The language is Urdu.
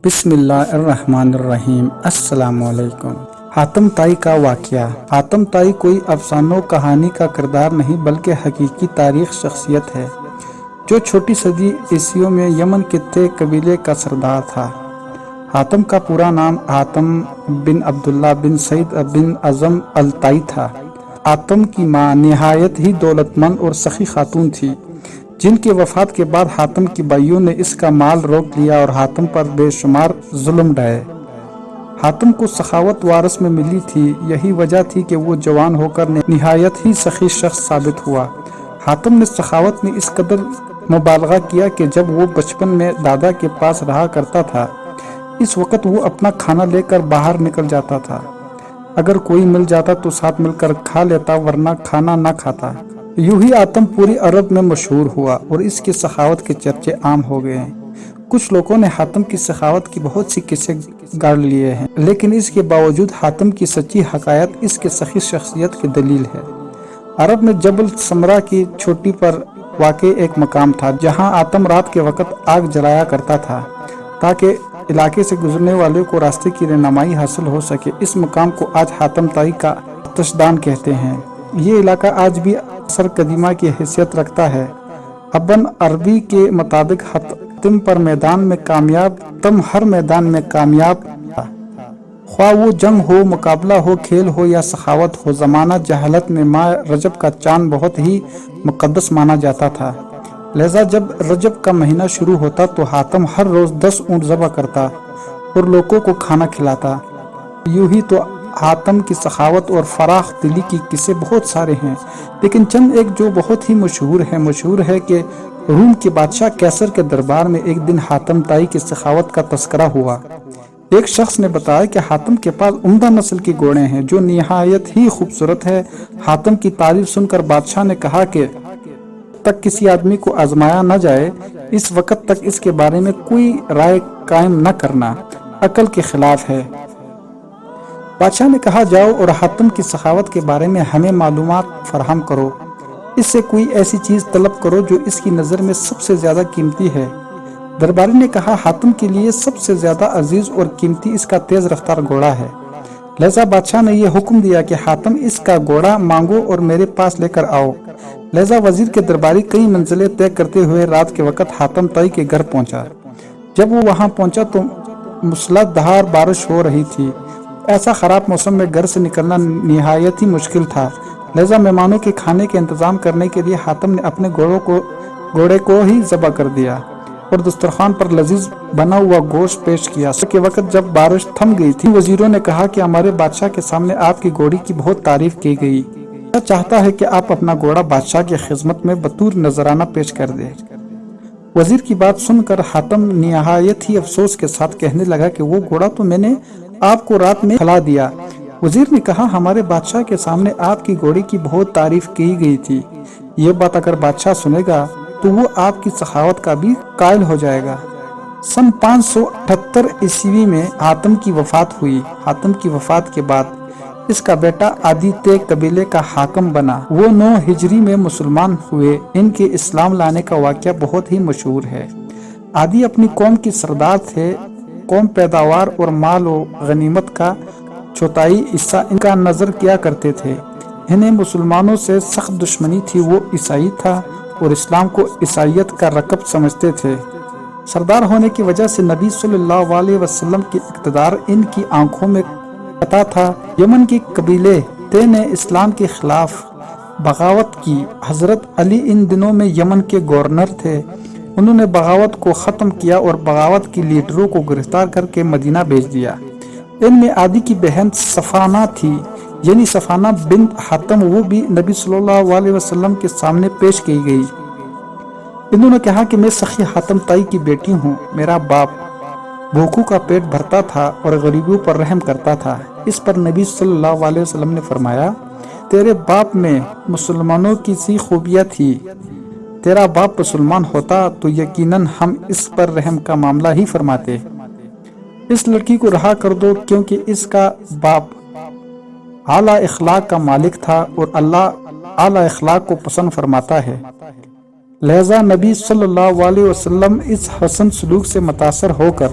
بسم اللہ الرحمن الرحیم۔ السلام علیکم۔ حاتم طائی کا واقعہ۔ حاتم طائی کوئی افسانوں کہانی کا کردار نہیں بلکہ حقیقی تاریخ شخصیت ہے جو چھوٹی صدی عیسوی میں یمن کے طے قبیلے کا سردار تھا۔ حاتم کا پورا نام حاتم بن عبداللہ بن سعید بن اعظم الطائی تھا۔ حاتم کی ماں نہایت ہی دولت مند اور سخی خاتون تھی جن کی وفات کے بعد حاتم کی بھائیوں نے اس کا مال روک لیا اور حاتم پر بے شمار ظلم ڈھائے۔ حاتم کو سخاوت وارث میں ملی تھی، یہی وجہ تھی کہ وہ جوان ہو کر نہایت ہی سخی شخص ثابت ہوا۔ حاتم نے سخاوت میں اس قدر مبالغہ کیا کہ جب وہ بچپن میں دادا کے پاس رہا کرتا تھا اس وقت وہ اپنا کھانا لے کر باہر نکل جاتا تھا۔ اگر کوئی مل جاتا تو ساتھ مل کر کھا لیتا ورنہ کھانا نہ کھاتا۔ یوں ہی حاتم پوری عرب میں مشہور ہوا اور اس کی سخاوت کے چرچے عام ہو گئے ہیں۔ کچھ لوگوں نے حاتم کی سخاوت کی بہت سی قصے گاڑ لیے ہیں، لیکن اس کے باوجود حاتم کی سچی حکایت اس کے سخی شخصیت کی دلیل ہے۔ عرب میں جبل سمرہ کی چوٹی پر واقع ایک مقام تھا جہاں حاتم رات کے وقت آگ جلایا کرتا تھا تاکہ علاقے سے گزرنے والے کو راستے کی رہنمائی حاصل ہو سکے۔ اس مقام کو آج حاتم طائی کا آتش دان کہتے ہیں۔ یہ علاقہ آج بھی اثر قدیمہ کی حیثیت رکھتا ہے۔ ابن عربی کے مطابق حاتم پر میدان میں کامیاب تم ہر میدان میں کامیاب تھا، خواہ وہ جنگ ہو، مقابلہ ہو، کھیل ہو یا سخاوت ہو۔ زمانہ جہالت میں ماہ رجب کا چاند بہت ہی مقدس مانا جاتا تھا، لہذا جب رجب کا مہینہ شروع ہوتا تو حاتم ہر روز 10 اونٹ ذبح کرتا اور لوگوں کو کھانا کھلاتا۔ یوں ہی تو حاتم کی سخاوت اور فراخ دلی کی قصے بہت سارے ہیں، لیکن چند ایک جو بہت ہی مشہور ہے کہ روم کے بادشاہ قیصر کے دربار میں ایک دن حاتم طائی کی سخاوت کا تذکرہ ہوا۔ ایک شخص نے بتایا کہ حاتم کے پاس عمدہ نسل کے گھوڑے ہیں جو نہایت ہی خوبصورت ہے۔ حاتم کی تعریف سن کر بادشاہ نے کہا کہ تک کسی آدمی کو آزمایا نہ جائے اس وقت تک اس کے بارے میں کوئی رائے قائم نہ کرنا عقل کے خلاف ہے۔ بادشاہ نے کہا جاؤ اور حاتم کی سخاوت کے بارے میں ہمیں معلومات فراہم کرو، اس سے کوئی ایسی چیز طلب کرو جو اس کی نظر میں سب سے زیادہ قیمتی ہے۔ درباری نے کہا حاتم کے لیے سب سے زیادہ عزیز اور قیمتی اس کا تیز رفتار گھوڑا ہے، لہذا بادشاہ نے یہ حکم دیا کہ حاتم اس کا گھوڑا مانگو اور میرے پاس لے کر آؤ۔ لہذا وزیر کے درباری کئی منزلیں طے کرتے ہوئے رات کے وقت حاتم طائی کے گھر پہنچا۔ جب وہ وہاں پہنچا تو موسلا دھار بارش ہو رہی تھی۔ ایسا خراب موسم میں گھر سے نکلنا نہایت ہی مشکل تھا، لہذا مہمانوں کے کھانے کے انتظام کرنے کے لیے حاتم نے اپنے گھوڑے کو ہی ذبح کر دیا اور دسترخوان پر لذیذ بنا ہوا گوشت پیش کیا۔ صبح کے وقت جب بارش تھم گئی تھی وزیروں نے کہا کہ ہمارے بادشاہ کے سامنے آپ کی گھوڑی کی بہت تعریف کی گئی، وہ چاہتا ہے کہ آپ اپنا گھوڑا بادشاہ کی خدمت میں بطور نذرانہ پیش کر دیں۔ وزیر کی بات سن کر حاتم نہایت ہی افسوس کے ساتھ کہنے لگا کہ وہ گھوڑا تو میں نے آپ کو رات میں کھلا دیا۔ وزیر نے کہا ہمارے بادشاہ کے سامنے آپ کی گھوڑی کی بہت تعریف کی گئی تھی، یہ بات اگر بادشاہ سنے گا تو وہ آپ کی سخاوت کا بھی قائل ہو جائے گا۔ سن 578 عیسوی میں حاتم کی وفات ہوئی۔ حاتم کی وفات کے بعد اس کا بیٹا عادی طے قبیلے کا حاکم بنا۔ وہ 9 ہجری میں مسلمان ہوئے۔ ان کے اسلام لانے کا واقعہ بہت ہی مشہور ہے۔ عادی اپنی قوم کی سردار تھے۔ قوم پیداوار اور مال و غنیمت کا چوتھائی حصہ ان کا نظر کیا کرتے تھے۔ انہیں مسلمانوں سے سخت دشمنی تھی، وہ عیسائی تھا اور اسلام کو عیسائیت کا رکب سمجھتے تھے۔ سردار ہونے کی وجہ سے نبی صلی اللہ علیہ وسلم کی اقتدار ان کی آنکھوں میں قطع تھا۔ یمن کے قبیلے طے نے اسلام کے خلاف بغاوت کی۔ حضرت علی ان دنوں میں یمن کے گورنر تھے۔ انہوں نے بغاوت کو ختم کیا اور بغاوت کی لیڈروں کو گرفتار کر کے مدینہ بھیج دیا۔ ان میں عادی کی بہن صفانہ تھی، یعنی صفانہ بنت حاتم، وہ بھی نبی صلی اللہ علیہ وسلم کے سامنے پیش کی گئی۔ انہوں نے کہا کہ میں سخی حاتم طائی کی بیٹی ہوں۔ میرا باپ بھوکوں کا پیٹ بھرتا تھا اور غریبوں پر رحم کرتا تھا۔ اس پر نبی صلی اللہ علیہ وسلم نے فرمایا تیرے باپ میں مسلمانوں کی سی خوبیاں تھی، تیرا باپ مسلمان ہوتا تو یقیناً ہم اس پر رحم کا معاملہ ہی فرماتے۔ اس لڑکی کو رہا کر دو کیونکہ اس کا باپ اعلیٰ اخلاق کا مالک تھا اور اللہ اعلیٰ اخلاق کو پسند فرماتا ہے، لہذا نبی صلی اللہ علیہ وسلم اس حسن سلوک سے متاثر ہو کر